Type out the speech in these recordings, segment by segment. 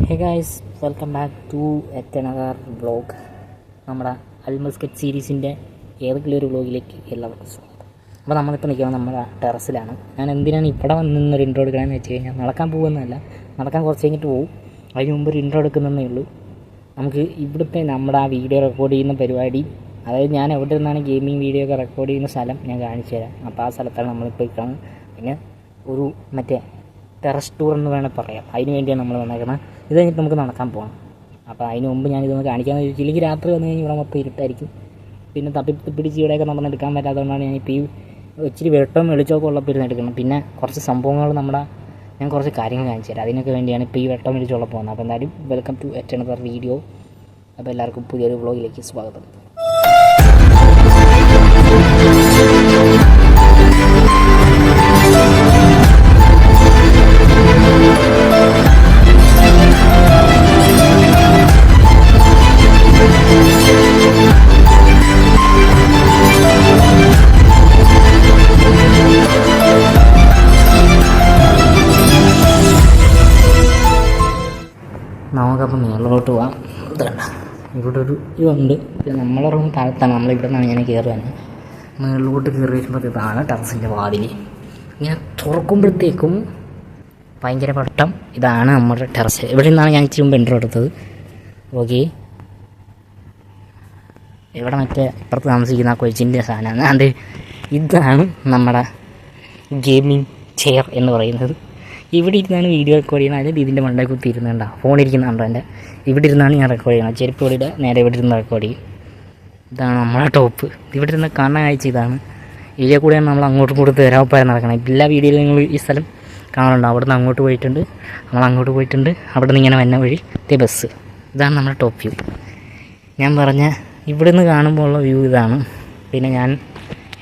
Hey guys, welcome back to yet another vlog. നമ്മുടെ അൽമസ്കറ്റ് സീരീസിൻ്റെ ഏതെങ്കിലും ഒരു വ്ളോഗിലേക്ക് എല്ലാവർക്കും സ്വാഗതം. അപ്പോൾ നമ്മളിപ്പോൾ നിൽക്കുന്നത് നമ്മുടെ ടെറസിലാണ്. ഞാൻ എന്തിനാണ് ഇവിടെ വന്നൊരു ഇൻട്രോ എടുക്കണമെന്ന് വെച്ച് കഴിഞ്ഞാൽ നടക്കാൻ പോകുന്നതല്ല, നടക്കാൻ കുറച്ച് കഴിഞ്ഞിട്ട് പോകും. അതിന് മുമ്പ് ഒരു ഇൻട്രോ എടുക്കുന്നതേ ഉള്ളൂ. നമുക്ക് ഇവിടുത്തെ നമ്മുടെ ആ വീഡിയോ റെക്കോർഡ് ചെയ്യുന്ന പരിപാടി, അതായത് ഞാൻ എവിടെ നിന്നാണ് ഗെയിമിംഗ് വീഡിയോ ഒക്കെ റെക്കോർഡ് ചെയ്യുന്ന സ്ഥലം ഞാൻ കാണിച്ചു തരാം. അപ്പോൾ ആ സ്ഥലത്താണ് നമ്മളിപ്പോൾ നിൽക്കുന്നത്. പിന്നെ ഒരു മറ്റേ ടെറസ് ടൂർ എന്ന് വേണമെങ്കിൽ പറയാം. അതിന് വേണ്ടിയാണ് നമ്മൾ വന്നേക്കുന്നത്. ഇത് കഴിഞ്ഞിട്ട് നമുക്ക് നടക്കാൻ പോകണം. അപ്പോൾ അതിന് മുമ്പ് ഞാനിതൊന്ന് കാണിക്കാമെന്ന് ചോദിച്ചു. ഇല്ലെങ്കിൽ രാത്രി വന്നു കഴിഞ്ഞാൽ ഇവിടെ മൊത്തം ഇരുട്ടായിരിക്കും. പിന്നെ പിടിച്ച് ഇവിടെയൊക്കെ നമ്മൾ എടുക്കാൻ പറ്റാത്തതുകൊണ്ടാണ് ഞാനിപ്പോൾ ഈ ഇച്ചിരി വെട്ടവും വെളിച്ചമൊക്കെ ഉള്ളപ്പോൾ ഇരുന്ന് എടുക്കണം. പിന്നെ കുറച്ച് സംഭവങ്ങൾ ഞാൻ കുറച്ച് കാര്യങ്ങൾ കാണിച്ചു തരാം. അതിനൊക്കെ വേണ്ടിയാണ് ഇപ്പോൾ ഈ വെട്ടം വെളിച്ചമുള്ള പോകുന്നത്. അപ്പോൾ എന്തായാലും welcome to yet another video. അപ്പോൾ എല്ലാവർക്കും പുതിയൊരു വ്ളോഗിലേക്ക് സ്വാഗതം. നമുക്കപ്പോൾ മേളിലോട്ട് പോകാം. ഇതല്ല, ഇവിടെ ഒരു ഇതുണ്ട്. പിന്നെ നമ്മളെ റൂം താഴത്താണ്. നമ്മളിവിടെ നിന്നാണ് ഞാൻ കയറുകയാണ്. മേളിലോട്ട് കയറി വരുമ്പോൾ ഇതാണ് ടെറസിൻ്റെ വാതിൽ. ഇങ്ങനെ തുറക്കുമ്പോഴത്തേക്കും ഭയങ്കര വട്ടം. ഇതാണ് നമ്മുടെ ടെറസ്. ഇവിടെ നിന്നാണ് ഞാൻ ഇച്ചിരി മുമ്പ് എൻട്രോ എടുത്തത്. ഓക്കെ, ഇവിടെ മറ്റേ ഇപ്പുറത്ത് താമസിക്കുന്ന ആ കൊച്ചിൻ്റെ സാധനമാണ്. അത് ഇതാണ് നമ്മുടെ ഗെയിമിംഗ് ചെയർ എന്ന് പറയുന്നത്. ഇവിടെ ഇരുന്നാണ് വീഡിയോ റെക്കോർഡ് ചെയ്യുന്നത്. അതിൽ ഇതിൻ്റെ മണ്ടേ കുത്തി ഇരുന്നുണ്ടാ ഫോണിരിക്കുന്നുണ്ടോ എൻ്റെ. ഇവിടെ ഇരുന്നാണ് ഞാൻ റെക്കോർഡ് ചെയ്യുന്നത്. ചെരുപ്പ് ഇവിടെ നേരെ ഇവിടെ ഇരുന്ന് റെക്കോർഡ് ചെയ്യും. ഇതാണ് നമ്മളെ ടോപ്പ്. ഇവിടെ ഇരുന്ന് കാണാൻ കാഴ്ച ഇതാണ്. ഇതിലെ കൂടെയാണ് നമ്മൾ അങ്ങോട്ടും ഇങ്ങോട്ടും തരാപ്പാരം നടക്കണം. എല്ലാ വീഡിയോയിലും നിങ്ങൾ ഈ സ്ഥലം കാണുന്നുണ്ടോ. അവിടെ നിന്ന് അങ്ങോട്ട് പോയിട്ടുണ്ട്, നമ്മൾ അങ്ങോട്ട് പോയിട്ടുണ്ട്. അവിടെ നിന്ന് ഇങ്ങനെ വന്ന വഴി ബസ്. ഇതാണ് നമ്മുടെ ടോപ്പ് വ്യൂ. ഞാൻ പറഞ്ഞ ഇവിടെ നിന്ന് കാണുമ്പോൾ ഉള്ള വ്യൂ ഇതാണ്. പിന്നെ ഞാൻ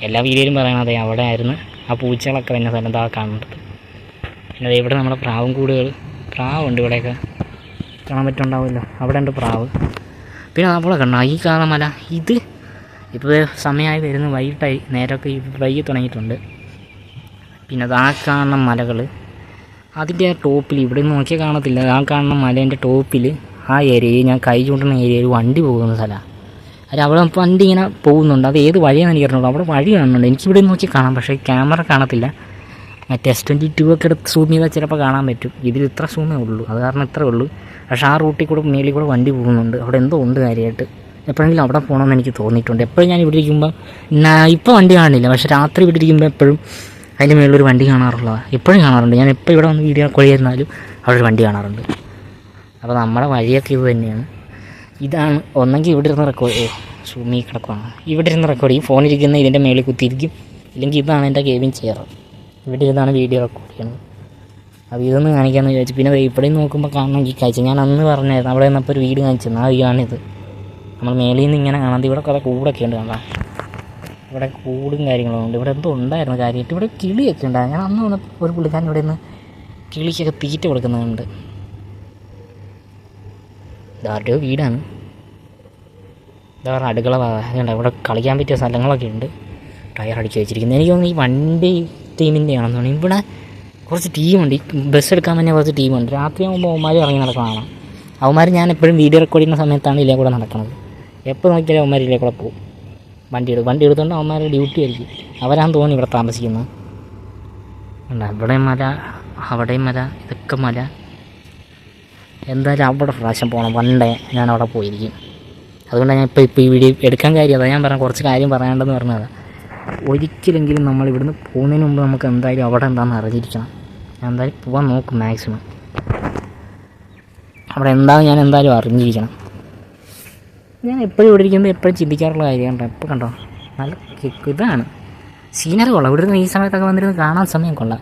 എല്ലാ വീഡിയോയിലും പറയണത് അവിടെ ആയിരുന്നു ആ പൂച്ചകളൊക്കെ വരുന്ന സ്ഥലം ഇതാ കാണുന്നുണ്ട്. പിന്നെ ഇവിടെ നമ്മുടെ പ്രാവും കൂടുകൾ, പ്രാവുണ്ട് ഇവിടെയൊക്കെ കാണാൻ പറ്റുന്നുണ്ടാവുമല്ലോ. അവിടെ ഉണ്ട് പ്രാവ്. പിന്നെ നമ്മളെ കണ്ടോ ഈ കാണുന്ന മല, ഇത് ഇപ്പോൾ സമയമായി വരുന്നു, വൈകിട്ടായി, നേരമൊക്കെ വൈകി തുടങ്ങിയിട്ടുണ്ട്. പിന്നെ അത് ആ കാണുന്ന മലകൾ, അതിൻ്റെ ടോപ്പിൽ ഇവിടെ നിന്ന് നോക്കിയാൽ കാണത്തില്ല. ആ കാണുന്ന മലേൻ്റെ ടോപ്പിൽ ആ ഏരിയയിൽ ഞാൻ കൈ ചൂണ്ടുന്ന ഏരിയയിൽ വണ്ടി പോകുന്ന സ്ഥലമാണ്. അത് അവിടെ വണ്ടി ഇങ്ങനെ പോകുന്നുണ്ട്. അത് ഏത് വഴിയാണെന്ന് എനിക്ക് അറിഞ്ഞുള്ളൂ. അവിടെ വഴി കാണുന്നുണ്ട്. എനിക്കിവിടെ നോക്കി കാണാം, പക്ഷേ ക്യാമറ കാണത്തില്ല. മറ്റേ S22 ഒക്കെ എടുത്ത് സൂം ചെയ്താൽ ചിലപ്പോൾ കാണാൻ പറ്റും. ഇതിൽ ഇത്ര സൂമേ ഉള്ളൂ, അത് കാരണം ഇത്രേ ഉള്ളൂ. പക്ഷേ ആ റൂട്ടിൽ കൂടെ മേളിൽ കൂടെ വണ്ടി പോകുന്നുണ്ട്. അവിടെ എന്തോ ഉണ്ട് കാര്യമായിട്ട്. എപ്പോഴെങ്കിലും അവിടെ പോകണമെന്ന് എനിക്ക് തോന്നിയിട്ടുണ്ട്. എപ്പോഴും ഞാൻ ഇവിടെ ഇരിക്കുമ്പോൾ ഇപ്പോൾ വണ്ടി കാണില്ല, പക്ഷേ രാത്രി ഇവിടെ ഇരിക്കുമ്പോൾ എപ്പോഴും അതിൻ്റെ മേളിലൊരു വണ്ടി കാണാറുള്ളതാണ്. എപ്പോഴും കാണാറുണ്ട്. ഞാൻ എപ്പോൾ ഇവിടെ വന്ന് വീഡിയോ കൊള്ളിയിരുന്നാലും അവിടെ ഒരു വണ്ടി കാണാറുണ്ട്. അപ്പോൾ നമ്മുടെ വഴിയൊക്കെ ഇത് തന്നെയാണ്. ഇതാണ് ഒന്നെങ്കിൽ ഇവിടെ ഇരുന്ന് റെക്കോർഡ് സൂമി കിടക്കുകയാണ്. ഇവിടെ ഇരുന്ന് റെക്കോർഡ് ചെയ്യും. ഫോണിരിക്കുന്ന ഇതിൻ്റെ മേളിൽ കുത്തിയിരിക്കും. ഇല്ലെങ്കിൽ ഇതാണ് എൻ്റെ ഗെയിമിംഗ് ചെയർ. ഇവിടെ ഇരുന്നാണ് വീഡിയോ റെക്കോർഡ് ചെയ്യുന്നത്. അപ്പോൾ ഇതൊന്ന് കാണിക്കാമെന്ന് വിചാരിച്ചു. പിന്നെ ഇവിടെ നോക്കുമ്പോൾ കാണണമെങ്കിൽ കാഴ്ച ഞാൻ അന്ന് പറഞ്ഞായിരുന്നു. അവിടെ നിന്നപ്പോൾ ഒരു വീട് കാണിച്ചു തന്നു. ആ വീടാണിത്. നമ്മൾ മേളിൽ നിന്ന് ഇങ്ങനെ കാണാം. ഇവിടെ കുറേ കൂടൊക്കെ ഉണ്ട് കാണാം. ഇവിടെ കൂടും കാര്യങ്ങളും ഉണ്ട്. ഇവിടെ എന്തോ ഉണ്ടായിരുന്നു കാര്യമായിട്ട്. ഇവിടെ കിളിയൊക്കെ ഉണ്ടായിരുന്നു. ഞാൻ അന്ന് വന്നപ്പോൾ ഒരു പുള്ളിക്കാരൻ ഇവിടെ നിന്ന് കിളിക്കൊക്കെ തീറ്റ കൊടുക്കുന്നുണ്ട്. ഇതാരുടെയോ വീടാണ്. ഇതാ പറഞ്ഞ അടുക്കള ഭാഗമുണ്ട്. ഇവിടെ കളിക്കാൻ പറ്റിയ സ്ഥലങ്ങളൊക്കെ ഉണ്ട്. ടയർ അടിച്ച് വെച്ചിരിക്കുന്നത്. എനിക്ക് തോന്നുന്നു ഈ വണ്ടി ടീമിൻ്റെ ആണെന്ന് തോന്നുന്നു. ഇവിടെ കുറച്ച് ടീമുണ്ട്. ഈ ബസ് എടുക്കാൻ തന്നെ കുറച്ച് ടീമുണ്ട്. രാത്രി ആകുമ്പോൾ അവന്മാർ ഇറങ്ങി നടക്കുന്നതാണ്. അവന്മാർ ഞാൻ എപ്പോഴും വീഡിയോ റെക്കോർഡ് ചെയ്യുന്ന സമയത്താണ് ഇതിലേ കൂടെ നടക്കുന്നത്. എപ്പോൾ നോക്കിയാലും അവന്മാർ ഇതിലേ കൂടെ പോകും. വണ്ടി എടുത്തുകൊണ്ട് അവന്മാരുടെ ഡ്യൂട്ടി ആയിരിക്കും. അവരാന്ന് തോന്നി ഇവിടെ താമസിക്കുന്നത്. ഇവിടെ മല, അവിടെയും മല, ഇതൊക്കെ മല. എന്തായാലും അവിടെ പ്രാവശ്യം പോകണം. പണ്ടേ ഞാൻ അവിടെ പോയിരിക്കും. അതുകൊണ്ടാണ് ഞാൻ ഇപ്പോൾ ഈ വീഡിയോ എടുക്കാൻ കാര്യം. അതാണ് ഞാൻ പറഞ്ഞ കുറച്ച് കാര്യം പറയാണ്ടെന്ന് പറഞ്ഞതാണ്. ഒരിക്കലെങ്കിലും നമ്മൾ ഇവിടുന്ന് പോകുന്നതിന് മുമ്പ് നമുക്ക് എന്തായാലും അവിടെ എന്താണെന്ന് അറിഞ്ഞിരിക്കണം. ഞാൻ എന്തായാലും പോകാൻ നോക്കും മാക്സിമം. അവിടെ എന്താണെന്ന് ഞാൻ എന്തായാലും അറിഞ്ഞിരിക്കണം. ഞാൻ എപ്പോഴും ഇവിടെ ഇരിക്കുമ്പോൾ എപ്പോഴും ചിന്തിക്കാറുള്ള കാര്യമാണ്. എപ്പോൾ കണ്ടോ നല്ല ഇതാണ് സീനറി കൊള്ളാം. ഇവിടുന്ന് ഈ സമയത്തൊക്കെ വന്നിരുന്ന് കാണാൻ സമയം കൊള്ളാം.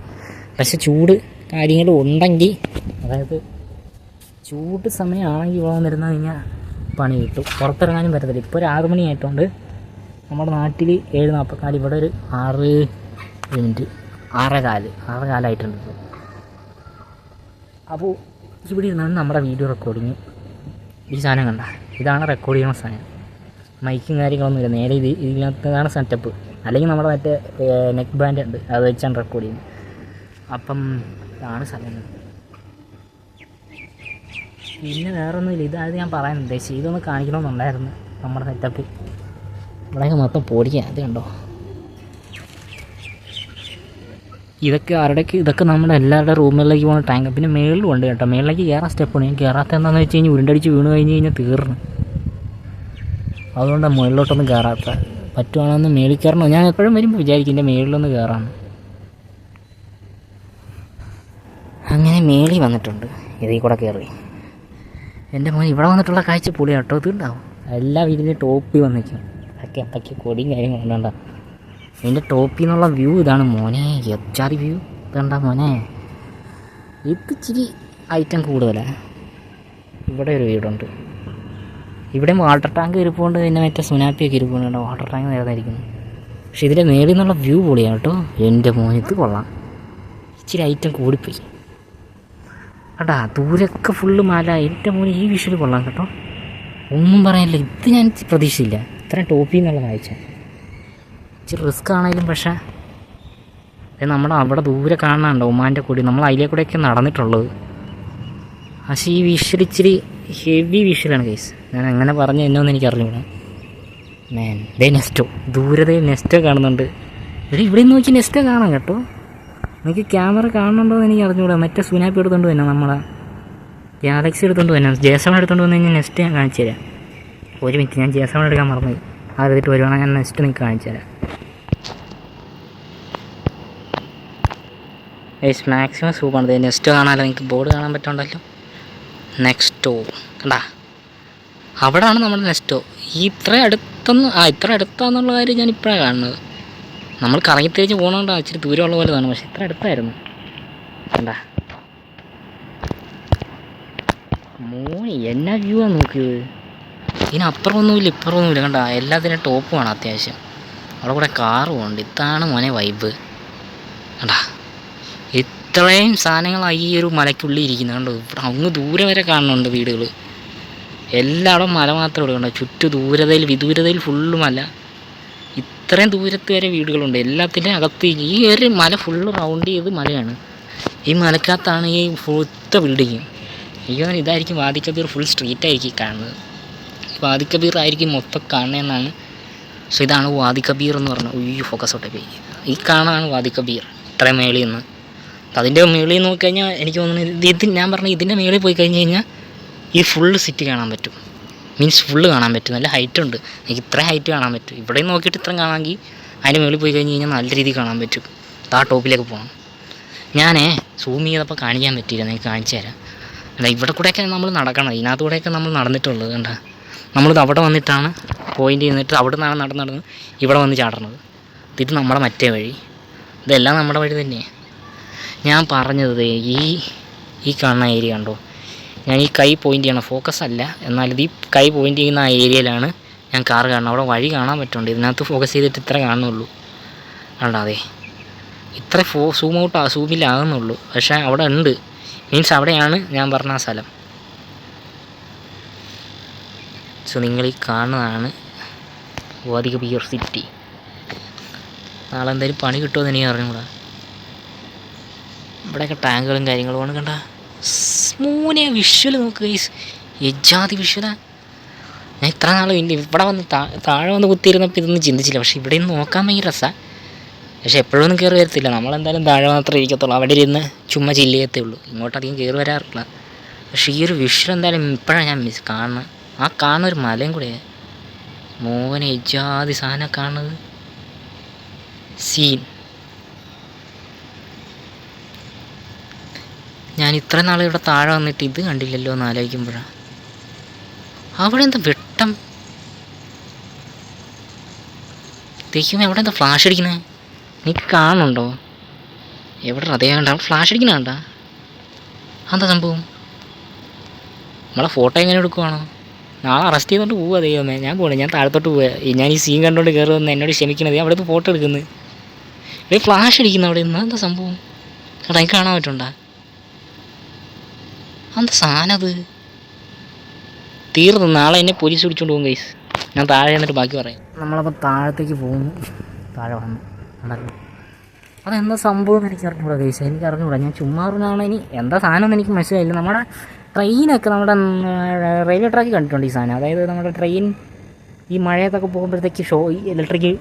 പക്ഷേ ചൂട് കാര്യങ്ങൾ ഉണ്ടെങ്കിൽ, അതായത് ചൂട് സമയമാണെങ്കിൽ ഇവിടെ വന്നിരുന്നാൽ കഴിഞ്ഞാൽ പണി കിട്ടും. പുറത്തിറങ്ങാനും പറ്റത്തില്ല. ഇപ്പോൾ ഒരു 6 മണി ആയിട്ടുണ്ട്. നമ്മുടെ നാട്ടിൽ 7:44. ഇവിടെ ഒരു 6 മിനിറ്റ് 6:15 ആയിട്ടുണ്ട്. അപ്പോൾ ഇവിടെ ഇരുന്നാണ് നമ്മുടെ വീഡിയോ റെക്കോർഡിങ്. ഈ സാധനം കണ്ട, ഇതാണ് റെക്കോർഡ് ചെയ്യുന്ന സാധനം. മൈക്കും കാര്യങ്ങളൊന്നുമില്ല. നേരെ ഇതിനകത്താണ് സെറ്റപ്പ്. അല്ലെങ്കിൽ നമ്മുടെ മറ്റേ നെക്ക് ബാൻഡ് ഉണ്ട്, അത് വെച്ചാണ് റെക്കോർഡ് ചെയ്യുന്നത്. അപ്പം ഇതാണ് സ്ഥലം. പിന്നെ വേറെ ഒന്നുമില്ല, ഇതായത് ഞാൻ പറയാൻ ഉദ്ദേശിച്ചത്. ഇതൊന്ന് കാണിക്കണമെന്നുണ്ടായിരുന്നു നമ്മുടെ സെറ്റപ്പ്. ഇവിടെയൊക്കെ മൊത്തം പൊടിക്കുക, അത് കണ്ടോ. ഇതൊക്കെ നമ്മുടെ എല്ലാവരുടെ റൂമിലേക്ക് പോകുന്ന ടാങ്ക്. പിന്നെ മേളിലും ഉണ്ട് കേട്ടോ, മേളിലേക്ക് കയറാൻ സ്റ്റെപ്പാണ്. ഞാൻ കയറാത്ത എന്താണെന്ന് വെച്ച് കഴിഞ്ഞാൽ ഉരുണ്ടടിച്ച് വീണ് കഴിഞ്ഞ് കഴിഞ്ഞാൽ തീർന്നു. അതുകൊണ്ടാണ് മുകളിലോട്ടൊന്നും കയറാത്ത. പറ്റുവാണെന്ന് മേളിൽ കയറണോ, ഞാൻ എപ്പോഴും വരുമ്പോൾ വിചാരിക്കും എൻ്റെ മേളിലൊന്ന് കയറാണ്. അങ്ങനെ മേളിൽ വന്നിട്ടുണ്ട്, ഇതിൽ കൂടെ കയറി. എൻ്റെ മോൻ ഇവിടെ വന്നിട്ടുള്ള കാഴ്ച പൊളി കേട്ടോ. ഇതുണ്ടാവും എല്ലാ വീടിൻ്റെയും ടോപ്പിൽ വന്നിരിക്കും. അതൊക്കെ കൊടിയും കാര്യങ്ങളും ഉണ്ടോ. ഇതിൻ്റെ ടോപ്പിൽ നിന്നുള്ള വ്യൂ ഇതാണ് മോനെ, എച്ചാതി വ്യൂ ഇതുണ്ടാ മോനെ. ഇത് ഇച്ചിരി ഐറ്റം കൂടുതലാണ്. ഇവിടെ ഒരു വീടുണ്ട്, ഇവിടെയും വാട്ടർ ടാങ്ക് ഇരിപ്പുണ്ട്. പിന്നെ മറ്റേ സുനാപ്പിയൊക്കെ ഇരിപ്പുണ്ട്. വാട്ടർ ടാങ്ക് നേരത്തായിരിക്കുന്നു. പക്ഷെ ഇതിൻ്റെ മേളിൽ നിന്നുള്ള വ്യൂ പൊളിയാണ് കേട്ടോ. എൻ്റെ മോൻ ഇത് കൊള്ളാം, ഇച്ചിരി ഐറ്റം കൂടിപ്പോയി കേട്ടാ. ദൂരമൊക്കെ ഫുള്ള് മല. എൻ്റെ മോൻ ഈ വിഷ്വൽ കൊള്ളാം കേട്ടോ, ഒന്നും പറയാനില്ല. ഇത് ഞാൻ പ്രതീക്ഷിച്ചില്ല ഇത്രയും ടോപ്പിൽ നിന്നുള്ള കാഴ്ച. ഇച്ചിരി റിസ്ക് ആണെങ്കിലും പക്ഷേ നമ്മുടെ അവിടെ ദൂരെ കാണാനുണ്ടോ ഒമാൻ്റെ കൂടി. നമ്മൾ അതിലേ കൂടെയൊക്കെ നടന്നിട്ടുള്ളത്. പക്ഷേ ഈ വിഷ്വൽ ഇച്ചിരി ഹെവി വിഷ്വലാണ് ഗൈസ്. ഞാൻ എങ്ങനെ പറഞ്ഞു എന്നൊന്നും എനിക്ക് അറിഞ്ഞൂടാ. മാൻ ദേ നെസ്റ്റോ, ദൂരതയിൽ നെസ്റ്റോ കാണുന്നുണ്ട്. ഇവിടെ നോക്കി നെസ്റ്റോ കാണാം കേട്ടോ. എനിക്ക് ക്യാമറ കാണുന്നുണ്ടോ എന്ന് എനിക്ക് അറിഞ്ഞൂടാ. മറ്റേ സുനാപ്പി എടുത്തുകൊണ്ട് തന്നെ, നമ്മളെ ഗാലക്സി എടുത്തുകൊണ്ട് തന്നെ, ജെ7 എടുത്തുകൊണ്ട് വന്നു കഴിഞ്ഞാൽ നെസ്റ്റ് ഞാൻ കാണിച്ചു തരാം. ഒരു മിനിറ്റ്, ഞാൻ ജെ7 എടുക്കാൻ മറന്നു. ആ എടുത്തിട്ട് വരുവാണെങ്കിൽ ഞാൻ നെസ്റ്റ് നിങ്ങൾക്ക് കാണിച്ചു തരാം. Guys maximum സൂപ്പാണ്. നെസ്റ്റോ കാണാമല്ലോ, നിങ്ങൾക്ക് ബോർഡ് കാണാൻ പറ്റുന്നുണ്ടല്ലോ. നെക്സ്റ്റോ കണ്ടാ, അവിടെയാണ് നമ്മുടെ നെസ്റ്റോ. ഇത്ര അടുത്താന്നുള്ള കാര്യം ഞാൻ ഇപ്പോഴാണ് കാണുന്നത്. നമ്മൾ കറങ്ങിത്തിരിച്ച് പോകണോണ്ടാണ് ഇച്ചിരി ദൂരമുള്ള പോലെ തോന്നുന്നു, പക്ഷെ ഇത്ര അടുത്തായിരുന്നു. കണ്ടാ മോനി എന്നാ വ്യൂ ആണ് നോക്കിയത്. ഇതിനപ്പുറമൊന്നുമില്ല ഇപ്പുറമൊന്നുമില്ല കണ്ടാ. എല്ലാത്തിനും ടോപ്പ് വേണം അത്യാവശ്യം. അവിടെ കൂടെ കാറും ഉണ്ട്. ഇതാണ് മോനെ വൈബ് കണ്ടാ. ഇത്രയും സാധനങ്ങളാണ് ഈ ഒരു മലയ്ക്കുള്ളിൽ ഇരിക്കുന്നത് കണ്ടോ. ഇവിടെ അങ്ങ് ദൂരെ വരെ കാണുന്നുണ്ട് വീടുകൾ. എല്ലായിടവും മല മാത്രമേ ഉള്ളൂ കണ്ടോ. ചുറ്റും വിദൂരതയിൽ ഫുള്ള് മല. ഇത്രയും ദൂരത്ത് വരെ വീടുകളുണ്ട്. എല്ലാത്തിൻ്റെ അകത്ത് ഈ ഒരു മല ഫുള്ള് റൗണ്ട് ചെയ്ത് മലയാണ്. ഈ മലക്കകത്താണ് ഈ ഫുൾത്ത ബിൽഡിങ്. എനിക്ക് ഇതായിരിക്കും വാദിക്കബീർ ഫുൾ സ്ട്രീറ്റായിരിക്കും കാണുന്നത്. വാദിക്കബീർ ആയിരിക്കും മൊത്തം കാണുന്നതെന്നാണ്. സോ ഇതാണ് വാദിക്കബീർ എന്ന് പറഞ്ഞാൽ. ഫോക്കസോട്ടെ പോയി. ഈ കാണാനാണ് വാദിക്കബീർ ഇത്രയും മേളിൽ നിന്ന്. അതിൻ്റെ മേളിൽ നോക്കിക്കഴിഞ്ഞാൽ എനിക്ക് തോന്നുന്നത് ഞാൻ പറഞ്ഞ ഇതിൻ്റെ മേളിൽ പോയി കഴിഞ്ഞ് കഴിഞ്ഞാൽ ഈ ഫുള്ള് സിറ്റി കാണാൻ പറ്റും. മീൻസ് ഫുള്ള് കാണാൻ പറ്റും. നല്ല ഹൈറ്റ് ഉണ്ട്. എനിക്ക് ഇത്രയും ഹൈറ്റ് കാണാൻ പറ്റും. ഇവിടെയും നോക്കിയിട്ട് ഇത്രയും കാണാമെങ്കിൽ അതിൻ്റെ മേളിൽ പോയി കഴിഞ്ഞ് കഴിഞ്ഞാൽ നല്ല രീതിയിൽ കാണാൻ പറ്റും. ആ ടോപ്പിലേക്ക് പോകണം. ഞാൻ സൂം ചെയ്തപ്പോൾ കാണിക്കാൻ പറ്റിയില്ല, എനിക്ക് കാണിച്ചു തരാം. അല്ല ഇവിടെ കൂടെയൊക്കെ നമ്മൾ നടക്കണം. ഇതിനകത്ത് കൂടെയൊക്കെ നമ്മൾ നടന്നിട്ടുള്ളത് കണ്ട. നമ്മളിത് അവിടെ വന്നിട്ടാണ് പോയിൻ്റ് ചെയ്തിട്ട് അവിടെ നിന്നാണ് നടന്ന് ഇവിടെ വന്ന് ചാടണത്. ഇത് നമ്മുടെ മറ്റേ വഴി. ഇതെല്ലാം നമ്മുടെ വഴി തന്നെയാണ്. ഞാൻ പറഞ്ഞത് ഈ കാണുന്ന ഏരിയ കണ്ടോ. ഞാൻ ഈ കൈ പോയിൻ്റ് ചെയ്യണം, ഫോക്കസ് അല്ല, എന്നാലിത് ഈ കൈ പോയിൻ്റ് ചെയ്യുന്ന ആ ഏരിയയിലാണ് ഞാൻ കാറ് കാണുന്നത്. അവിടെ വഴി കാണാൻ പറ്റുന്നുണ്ട്. ഇതിനകത്ത് ഫോക്കസ് ചെയ്തിട്ട് ഇത്ര കാണുന്നുള്ളൂ കണ്ടോ. അതെ ഇത്ര സൂമിലാകുന്നുള്ളൂ. പക്ഷേ അവിടെ ഉണ്ട്. മീൻസ് അവിടെയാണ് ഞാൻ പറഞ്ഞ ആ സ്ഥലം. സോ നിങ്ങൾ ഈ കാണുന്നതാണ് വാദിക്കബീർ സിറ്റി. നാളെ എന്തായാലും പണി കിട്ടുമെന്ന് എനിക്ക് അറിഞ്ഞൂടാ. ഇവിടെയൊക്കെ ടാങ്കുകളും കാര്യങ്ങളുമാണ് കണ്ട. സ്മൂനെ വിഷ്വൽ നോക്കുക, എജാതി വിഷ്വലാ. ഞാൻ ഇത്ര നാൾ ഇവിടെ വന്ന് താഴെ വന്ന് കുത്തിയിരുന്നപ്പോൾ ഇതൊന്നും ചിന്തിച്ചില്ല. പക്ഷേ ഇവിടെ നിന്ന് നോക്കാൻ ഭയങ്കര രസമാണ്. പക്ഷേ എപ്പോഴൊന്നും കയറി വരത്തില്ല. നമ്മളെന്തായാലും താഴെ മാത്രമേ ഇരിക്കത്തുള്ളൂ. അവിടെ ഇരുന്ന് ചുമ്മാ ചില്ലിയത്തേ ഉള്ളൂ. ഇങ്ങോട്ടധികം കയറി വരാറില്ല. പക്ഷേ ഈ ഒരു വിഷ്വൽ എന്തായാലും ഇപ്പോഴാണ് ഞാൻ കാണുന്നത്. ആ കാണുന്ന ഒരു മലയും കൂടെ മോനെ എജാതി സാധനം കാണുന്നത്. സീൻ ഞാൻ ഇത്ര നാൾ ഇവിടെ താഴെ വന്നിട്ട് ഇത് കണ്ടില്ലല്ലോ എന്ന് ആലോചിക്കുമ്പോഴാണ്. അവിടെ എന്താ വെട്ടം തേക്കുമ്പോൾ എവിടെ എന്താ ഫ്ലാഷ് അടിക്കുന്നത് എനിക്ക് കാണുന്നുണ്ടോ? എവിടെ അതേ കണ്ട ഫ്ലാഷ് അടിക്കണ കണ്ട. എന്താ സംഭവം? നമ്മളെ ഫോട്ടോ എങ്ങനെ എടുക്കുവാണോ? നാളെ അറസ്റ്റ് ചെയ്തുകൊണ്ട് പോവുക ദൈവമേ. ഞാൻ പോകണേ, ഞാൻ താഴത്തോട്ട് പോവുക. ഞാൻ ഈ സീൻ കണ്ടുകൊണ്ട് കയറുമെന്ന് എന്നോട് ക്ഷമിക്കണത്. അവിടെ നിന്ന് ഫോട്ടോ എടുക്കുന്നത് ഇവിടെ ഫ്ലാഷ് അടിക്കുന്ന അവിടെ നിന്ന് എന്താ സംഭവം? കേട്ടോ എനിക്ക് കാണാൻ പറ്റുണ്ടോ? എന്താ സാധനം അത്? തീർന്നു. നാളെ എന്നെ പോലീസ് പിടിച്ചുകൊണ്ട് പോകും ഗൈസ്. ഞാൻ താഴെ എന്നിട്ട് ബാക്കി പറയാം. നമ്മളപ്പോൾ താഴത്തേക്ക് പോകുന്നു. താഴെ വന്നു ഉണ്ടല്ലോ. അതെന്താ സംഭവം എന്ന് എനിക്ക് അറിഞ്ഞൂടാ ഗൈസ്. എനിക്ക് അറിഞ്ഞൂടാ. ഞാൻ ചുമ്മാ പറഞ്ഞാണ്. ഇനി എന്താ സാധനം എന്ന് എനിക്ക് മനസ്സിലായില്ല. നമ്മുടെ ട്രെയിനൊക്കെ നമ്മുടെ റെയിൽവേ ട്രാക്ക് കണ്ടിട്ടുണ്ട് ഈ സാധനം. അതായത് നമ്മുടെ ട്രെയിൻ ഈ മഴയത്തൊക്കെ പോകുമ്പോഴത്തേക്ക് ഈ ഇലക്ട്രിക്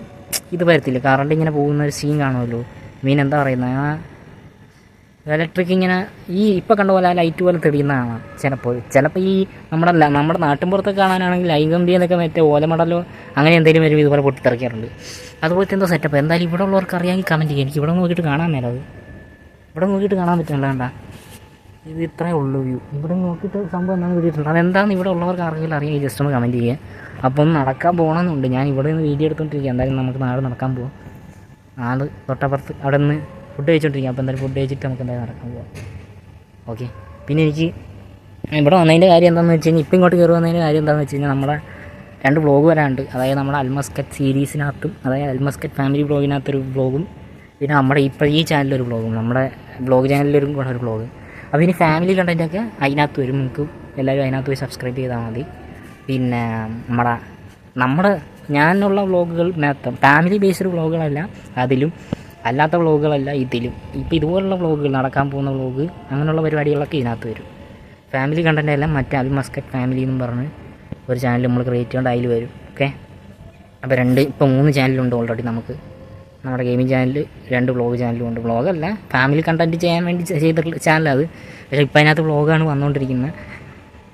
ഇത് വരത്തില്ല, കറണ്ട് ഇങ്ങനെ പോകുന്ന ഒരു സീൻ കാണുമല്ലോ. എന്താ പറയുന്നത്, ആ ഇലക്ട്രിക് ഇങ്ങനെ ഈ ഇപ്പോൾ കണ്ട പോലെ ആ ലൈറ്റ് പോലെ തെളിയുന്നതാണ് ചിലപ്പോൾ ഈ നമ്മുടെ നാട്ടിൻപുറത്തൊക്കെ കാണാനാണെങ്കിൽ ലൈകമ്പി എന്നൊക്കെ മറ്റേ ഓലമടലോ അങ്ങനെ എന്തെങ്കിലും വരും ഇതുപോലെ പൊട്ടിത്തെറിക്കാറുണ്ട്. അതുപോലത്തെ എന്തോ സെറ്റപ്പ്. എന്തായാലും ഇവിടെ ഉള്ളവർക്ക് അറിയാമെങ്കിൽ കമൻറ്റ് ചെയ്യാം. എനിക്ക് ഇവിടെ നോക്കിയിട്ട് കാണാൻ നേരം അത് ഇവിടെ നോക്കിയിട്ട് കാണാൻ പറ്റുന്നില്ല. വേണ്ട, ഇത് ഇത്രയേ ഉള്ളൂ വ്യൂ. ഇവിടെ നോക്കിയിട്ട് സംഭവം എന്താണ് കിട്ടിയിട്ടുണ്ട്. അതെന്താണെന്ന് ഇവിടെ ഉള്ളവർക്ക് ആർക്കെങ്കിലും അറിയാം, ജസ്റ്റ് ഒന്ന് കമൻറ്റ് ചെയ്യുക. അപ്പം നടക്കാൻ പോകണമെന്നുണ്ട്. ഞാൻ ഇവിടെ നിന്ന് വീഡിയോ എടുത്തുകൊണ്ടിരിക്കുക. എന്തായാലും നമുക്ക് നാളെ നടക്കാൻ പോകാം. നാളെ തൊട്ടപ്പുറത്ത് അവിടെ നിന്ന് ഫുഡ് കഴിച്ചുകൊണ്ടിരിക്കുക. അപ്പോൾ എന്തായാലും ഫുഡ് കഴിച്ചിട്ട് നമുക്ക് എന്തായാലും നടക്കാൻ പോകാം. ഓക്കെ. പിന്നെ എനിക്ക് ഇവിടെ വന്നതിൻ്റെ കാര്യം എന്താണെന്ന് വെച്ച് കഴിഞ്ഞാൽ, ഇപ്പം ഇങ്ങോട്ട് കയറി വന്നതിൻ്റെ കാര്യം എന്താണെന്ന് വെച്ച് കഴിഞ്ഞാൽ, നമ്മുടെ 2 വ്ളോഗ് വരാനുണ്ട്. അതായത് നമ്മുടെ അൽമസ്കറ്റ് സീരീസിനകത്തും, അതായത് അൽമസ്കറ്റ് ഫാമിലി വ്ളോഗിനകത്തൊരു വ്ളോഗും, പിന്നെ നമ്മുടെ ഇപ്പോൾ ഈ ചാനലിലൊരു വ്ളോഗും, നമ്മുടെ വ്ളോഗ് ചാനലിലൊരു കൂടെ ഒരു വ്ളോഗ്. അപ്പോൾ ഇനി ഫാമിലി കണ്ടൻറ്റൊക്കെ അതിനകത്ത് വരും. നിങ്ങൾക്ക് എല്ലാവരും അതിനകത്ത് പോയി സബ്സ്ക്രൈബ് ചെയ്താൽ മതി. പിന്നെ നമ്മുടെ ഞാനുള്ള വ്ളോഗുകൾ മാത്രം, ഫാമിലി ബേസ്ഡ് വ്ളോഗുകളല്ല അതിലും, അല്ലാത്ത വ്ളോഗുകളല്ല ഇതിലും. ഇപ്പോൾ ഇതുപോലുള്ള വ്ളോഗുകൾ, നടക്കാൻ പോകുന്ന വ്ളോഗ്, അങ്ങനെയുള്ള പരിപാടികളൊക്കെ ഇതിനകത്ത് വരും. ഫാമിലി കണ്ടൻ്റ് എല്ലാം മറ്റേ അൽമസ്കറ്റ് ഫാമിലി എന്നും പറഞ്ഞ് ഒരു ചാനൽ നമ്മൾ ക്രിയേറ്റ് ചെയ്യേണ്ട അതിൽ വരും. ഓക്കെ. അപ്പോൾ ഇപ്പോൾ 3 ചാനലുണ്ട് ഓൾറെഡി നമുക്ക്. നമ്മുടെ ഗെയിമിംഗ് ചാനൽ, 2 വ്ളോഗ് ചാനലും ഉണ്ട്. വ്ളോഗല്ല, ഫാമിലി കണ്ടൻറ്റ് ചെയ്യാൻ വേണ്ടി ചെയ്തിട്ടുള്ള ചാനലത്. പക്ഷേ ഇപ്പോൾ അതിനകത്ത് വ്ളോഗാണ് വന്നുകൊണ്ടിരിക്കുന്നത്.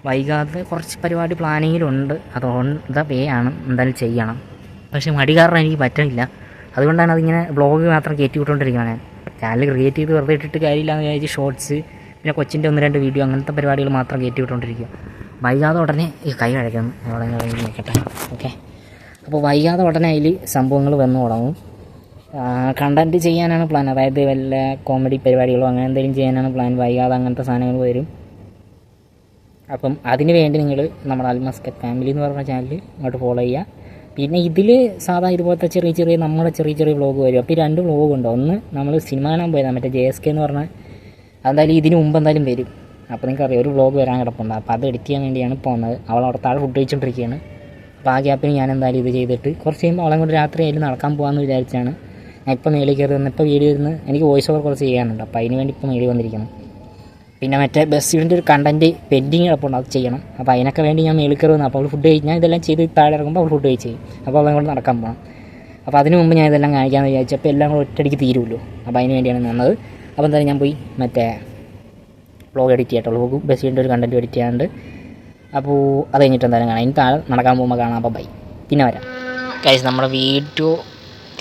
വൈകാതെ കുറച്ച് പരിപാടി പ്ലാനിങ്ങിലുണ്ട്. അത് ഓൺ ദ വേ ആണ്, എന്തായാലും ചെയ്യണം. പക്ഷേ മടി കാരണം എനിക്ക് പറ്റില്ല. അതുകൊണ്ടാണ് അതിങ്ങനെ വ്ളോഗ് മാത്രം കയറ്റി വിട്ടുകൊണ്ടിരിക്കുന്നത്. ഞാൻ ചാനൽ ക്രിയേറ്റ് ചെയ്ത് വെറുതെ ഇട്ടിട്ട് കാര്യമില്ലാന്ന് വിചാരിച്ച് ഷോർട്സ്, പിന്നെ കൊച്ചിൻ്റെ 1-2 വീഡിയോ, അങ്ങനത്തെ പരിപാടികൾ മാത്രം കയറ്റി വിട്ടുകൊണ്ടിരിക്കുക. വൈകാതെ ഉടനെ ഈ കൈ കഴിക്കുന്നു അവിടെ നിൽക്കട്ടെ. ഓക്കെ. അപ്പോൾ വൈകാതെ ഉടനെ അതിൽ സംഭവങ്ങൾ വന്നു തുടങ്ങും. കണ്ടൻറ്റ് ചെയ്യാനാണ് പ്ലാൻ. അതായത് വല്ല കോമഡി പരിപാടികളോ അങ്ങനെ എന്തെങ്കിലും ചെയ്യാനാണ് പ്ലാൻ. വൈകാതെ അങ്ങനത്തെ സാധനങ്ങൾ വരും. അപ്പം അതിന് വേണ്ടി നിങ്ങൾ നമ്മുടെ അൽമസ്കറ്റ് ഫാമിലി എന്ന് പറഞ്ഞ ചാനൽ അങ്ങോട്ട് ഫോളോ ചെയ്യുക. പിന്നെ ഇതിൽ സാധാരണ ഇതുപോലത്തെ നമ്മുടെ ചെറിയ വ്ളോഗ് വരും. അപ്പോൾ ഈ 2 വ്ളോഗ് ഉണ്ട്. ഒന്ന് നമ്മൾ സിനിമ കാണാൻ പോയതാണ്, മറ്റേ JSK എന്ന് പറഞ്ഞാൽ, അതെന്തായാലും ഇതിന് മുമ്പ് എന്തായാലും വരും. അപ്പോൾ നിങ്ങൾക്കറിയാം ഒരു വ്ളോഗ് വരാൻ കിടപ്പുണ്ട്. അപ്പോൾ അത് എഡിറ്റ് ചെയ്യാൻ വേണ്ടിയാണ് പോകുന്നത്. അവൾ അവിടെ താഴെ ഫുഡ് കഴിച്ചുകൊണ്ടിരിക്കുകയാണ്. അപ്പോൾ ആ ഗ്യാപ്പിന് ഞാൻ എന്തായാലും ഇത് ചെയ്തിട്ട് കുറച്ച് കഴിയുമ്പോൾ അവളെ കൊണ്ട് രാത്രി ആയാലും നടക്കാൻ പോകാമെന്ന് വിചാരിച്ചാണ് ഞാൻ ഇപ്പോൾ മേളിൽ കയറി വന്നപ്പോൾ വീഡിയോ ഇരുന്ന് എനിക്ക് വോയിസ് ഓവർ കുറച്ച് ചെയ്യാനുണ്ട്. അപ്പോൾ അതിന് വേണ്ടി ഇപ്പോൾ മേളിൽ വന്നിരിക്കണം. പിന്നെ മറ്റേ ബസ്സിൻ്റെ ഒരു കണ്ടൻറ്റ് പെൻഡിങ് കിടപ്പുണ്ട്, അത് ചെയ്യണം. അപ്പോൾ അതിനൊക്കെ വേണ്ടി ഞാൻ മേളിൽ കയറി വന്നു. അപ്പോൾ അവൾ ഫുഡ് കഴിച്ച്, ഞാൻ ഇതെല്ലാം ചെയ്ത് താഴെ ഇറങ്ങുമ്പോൾ അവൾ ഫുഡ് കഴിച്ച് ചെയ്യും. അപ്പോൾ അവളെ കൊണ്ട് നടക്കാൻ പോകണം. അപ്പോൾ അതിന് മുമ്പ് ഞാൻ ഇതെല്ലാം കാണിക്കാമെന്ന് വിചാരിച്ചപ്പോൾ എല്ലാം കൂടെ ഒറ്റയടിക്ക് തീരുമല്ലോ. അപ്പോൾ അതിന് വേണ്ടിയാണ് വന്നത്. അപ്പോൾ എന്തായാലും ഞാൻ പോയി മറ്റേ വ്ളോഗ് എഡിറ്റ് ചെയ്യട്ടോ. വ്ളോഗ് ബസ്സിൻ്റെ ഒരു കണ്ടൻറ്റ് എഡിറ്റ് ചെയ്യാണ്ട്. അപ്പോൾ അത് കഴിഞ്ഞിട്ട് എന്തായാലും കാണാം. ഇനി താഴെ നടക്കാൻ പോകുമ്പോൾ കാണാം. അപ്പോൾ ബൈ, പിന്നെ വരാം. കഴിച്ച് നമ്മുടെ വീഡിയോ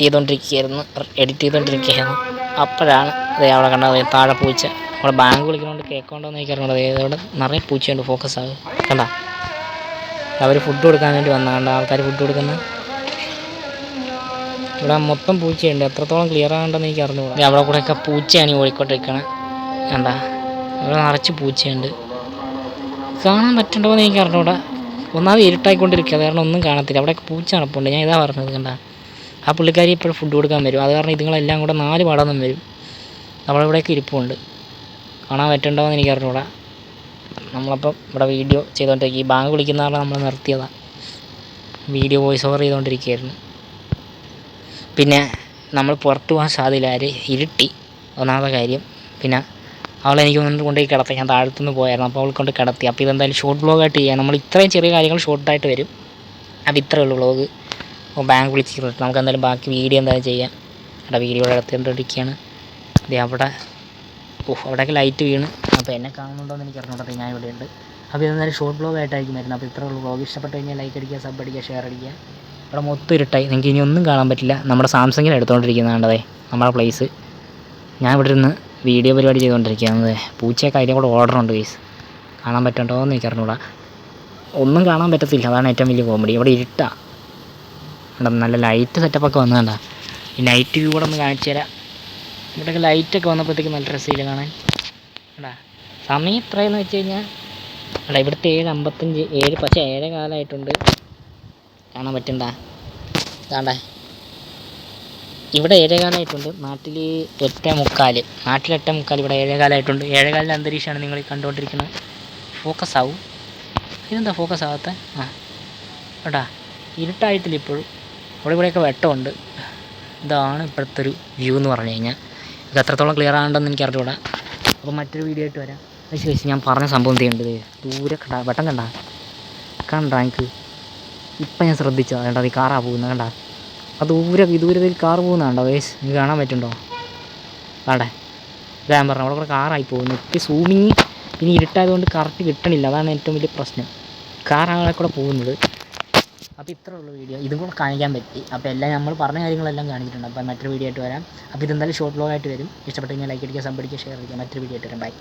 ചെയ്തുകൊണ്ടിരിക്കുകയായിരുന്നു, എഡിറ്റ് ചെയ്തുകൊണ്ടിരിക്കുകയായിരുന്നു. അപ്പോഴാണ് അതേ അവിടെ കണ്ടത് താഴെ പൂച്ച. അവിടെ ബാങ്ക് വിളിക്കുന്നതുകൊണ്ട് കേൾക്കൊണ്ടോന്ന് എനിക്കറിയണം. അതേതോടെ നിറയെ പൂച്ചയുണ്ട്. ഫോക്കസ് ആകും കണ്ടാ. അവർ ഫുഡ് കൊടുക്കാൻ വേണ്ടി വന്നാണ്ട് ആൾക്കാർ ഫുഡ് കൊടുക്കുന്ന ഇവിടെ മൊത്തം പൂച്ചയുണ്ട്. എത്രത്തോളം ക്ലിയർ ആകണ്ടെന്ന് എനിക്ക് അറിഞ്ഞുകൂടാ. അവിടെ കൂടെയൊക്കെ പൂച്ചയാണ് ഈ ഓടിക്കൊണ്ടിരിക്കണത് കണ്ടാ. അവിടെ നിറച്ച് പൂച്ചയുണ്ട്. കാണാൻ പറ്റണ്ടോ എന്ന് എനിക്ക് അറിഞ്ഞുകൂടാ. ഒന്നാമത് ഇരുട്ടായിക്കൊണ്ടിരിക്കുക, കാരണം ഒന്നും കാണത്തില്ല. അവിടെയൊക്കെ പൂച്ച നടപ്പുണ്ട്. ഞാൻ ഇതാ പറഞ്ഞത് കണ്ടാ. ആ പുള്ളിക്കാരി ഇപ്പോഴും ഫുഡ് കൊടുക്കാൻ വരും. അത് കാരണം ഇതുങ്ങളെല്ലാം കൂടെ 4 പടം വരും. നമ്മളിവിടെയൊക്കെ ഇരിപ്പുണ്ട്. കാണാൻ പറ്റണ്ടോ എന്ന് എനിക്ക് അറിഞ്ഞൂടാ. നമ്മളപ്പം ഇവിടെ വീഡിയോ ചെയ്തുകൊണ്ടിരിക്കുക. ഈ ബാങ്ക് വിളിക്കുന്ന കാരണം നമ്മൾ നിർത്തിയതാണ്. വീഡിയോ വോയിസ് ഓവർ ചെയ്തുകൊണ്ടിരിക്കുകയായിരുന്നു. പിന്നെ നമ്മൾ പുറത്ത് പോകാൻ സാധ്യതയില്ല, ഇരുട്ടി ഒന്നാമത്തെ കാര്യം. പിന്നെ അവളെനിക്ക് കൊണ്ടുപോയി കിടത്തി. ഞാൻ താഴത്തുനിന്ന് പോയായിരുന്നു. അപ്പോൾ അവൾ കൊണ്ട് കിടത്തി. അപ്പോൾ ഇതെന്തായാലും ഷോർട്ട് വ്ളോഗായിട്ട് ചെയ്യാം. നമ്മൾ ഇത്രയും ചെറിയ കാര്യങ്ങൾ ഷോർട്ടായിട്ട് വരും. അപ്പോൾ ഇത്രയേ ഉള്ളൂ വ്ളോഗ്. അപ്പോൾ ബാങ്ക് വിളിച്ചിട്ട് നമുക്ക് എന്തായാലും ബാക്കി വീഡിയോ എന്തായാലും ചെയ്യാം. അവിടെ വീഡിയോ എടുത്തുകൊണ്ടിരിക്കുകയാണ്. അതെ അവിടെ അവിടെയൊക്കെ ലൈറ്റ് വീണ്. അപ്പോൾ എന്നെ കാണുന്നുണ്ടോ എന്ന് എനിക്ക് അറിഞ്ഞൂടാ. ഞാൻ ഇവിടെ ഉണ്ട്. അപ്പോൾ ഇതെന്തായാലും ഷോർട്ട് വ്ളോഗായിട്ടായിരിക്കും വരുന്നത്. അപ്പോൾ ഇത്രയേ ഉള്ളൂ വ്ളോഗ്. ഇഷ്ടപ്പെട്ട് കഴിഞ്ഞാൽ ലൈക്ക് അടിക്കുക, സബ് അടിക്കുക, ഷെയർ അടിക്കുക. ഇവിടെ മൊത്തം ഇരുട്ടായി, നിങ്ങൾക്ക് ഇനി ഒന്നും കാണാൻ പറ്റില്ല. നമ്മുടെ സാംസങ്ങിൽ എടുത്തുകൊണ്ടിരിക്കുന്നതാണ്ടതേ നമ്മുടെ പ്ലേസ്. ഞാൻ ഇവിടെ ഇരുന്ന് വീഡിയോ പരിപാടി ചെയ്തുകൊണ്ടിരിക്കുന്നത്. പൂച്ചയൊക്കെ അതിൻ്റെ കൂടെ ഓർഡറുണ്ട് ഗൈസ്. കാണാൻ പറ്റണ്ടോ എന്ന് എനിക്ക് അറിഞ്ഞൂടാ. ഒന്നും കാണാൻ പറ്റത്തില്ല, അതാണ് ഏറ്റവും വലിയ കോമഡി. ഇവിടെ ഇരുട്ടാ. ഇവിടെ നല്ല ലൈറ്റ് സെറ്റപ്പൊക്കെ വന്നതാ. ഈ നൈറ്റ് വ്യൂ കൂടെ ഒന്ന് കാണിച്ചു തരാം. ഇവിടെയൊക്കെ ലൈറ്റൊക്കെ വന്നപ്പോഴത്തേക്ക് നല്ല രസമില്ല കാണാൻ. എടാ സമയം എത്രയെന്ന് വെച്ച് കഴിഞ്ഞാൽ എടാ ഇവിടുത്തെ 7:55 പക്ഷേ 7 കാലമായിട്ടുണ്ട്. കാണാൻ പറ്റണ്ട. ഇതാണ്ടേ ഇവിടെ 7 കാലമായിട്ടുണ്ട്. നാട്ടിൽ 8:45. നാട്ടിൽ 8:45, ഇവിടെ 7 കാലമായിട്ടുണ്ട്. 7 കാലിൻ്റെ അന്തരീക്ഷമാണ് നിങ്ങൾ കണ്ടുകൊണ്ടിരിക്കുന്നത്. ഫോക്കസ് ആവും. ഇതെന്താ ഫോക്കസ് ആവാത്ത? എടാ ഇരുട്ടായിട്ടില്ല ഇപ്പോഴും. അവിടെ ഇവിടെയൊക്കെ വെട്ടമുണ്ട്. ഇതാണ് ഇപ്പോഴത്തെ ഒരു വ്യൂ എന്ന് പറഞ്ഞു കഴിഞ്ഞാൽ. ഇത് എത്രത്തോളം ക്ലിയർ ആകണ്ടെന്ന് എനിക്ക് അറിഞ്ഞുകൂടാ. അപ്പോൾ മറ്റൊരു വീഡിയോ ആയിട്ട് വരാം. പക്ഷേ ഞാൻ പറഞ്ഞ സംഭവം ചെയ്യുന്നുണ്ട് ദൂരെ കണ്ടാ വട്ടം കണ്ടാ എനിക്ക് ഇപ്പം ഞാൻ ശ്രദ്ധിച്ചോ വേണ്ട ഈ കാറാണ് പോകുന്നത് കണ്ടാ അത് ദൂരത്തിൽ കാറ് പോകുന്നതാണ്ടോ വേസ് നിങ്ങൾക്ക് കാണാൻ പറ്റുന്നുണ്ടോ ആടെ ഞാൻ പറഞ്ഞു അവിടെ കൂടെ കാറായി പോകുന്നു ഇപ്പം സൂമിങ് ഇനി ഇരുട്ടായതുകൊണ്ട് കറക്റ്റ് കിട്ടണില്ല അതാണ് ഏറ്റവും വലിയ പ്രശ്നം കാറാണ് അവിടെ കൂടെ പോകുന്നത്. അപ്പോൾ ഇത്രേ ഉള്ളൂ വീഡിയോ ഇതും കൂടെ കാണിക്കാൻ പറ്റി. അപ്പോൾ എല്ലാം നമ്മൾ പറഞ്ഞ കാര്യങ്ങളെല്ലാം കാണിച്ചിട്ടുണ്ട്. അപ്പോൾ മറ്റൊരു വീഡിയോ ആയിട്ട് വരാം. അപ്പോൾ ഇതെന്തായാലും ഷോർട്ട് വ്ലോഗ് ആയിട്ട് വരും. ഇഷ്ടപ്പെട്ടെങ്കിൽ ലൈക്ക് അടിക്കുക, സബ് അടിക്കുക, ഷെയർ അടിക്കുക. മറ്റൊരു വീഡിയോ ആയിട്ട് വരാം. ബൈ.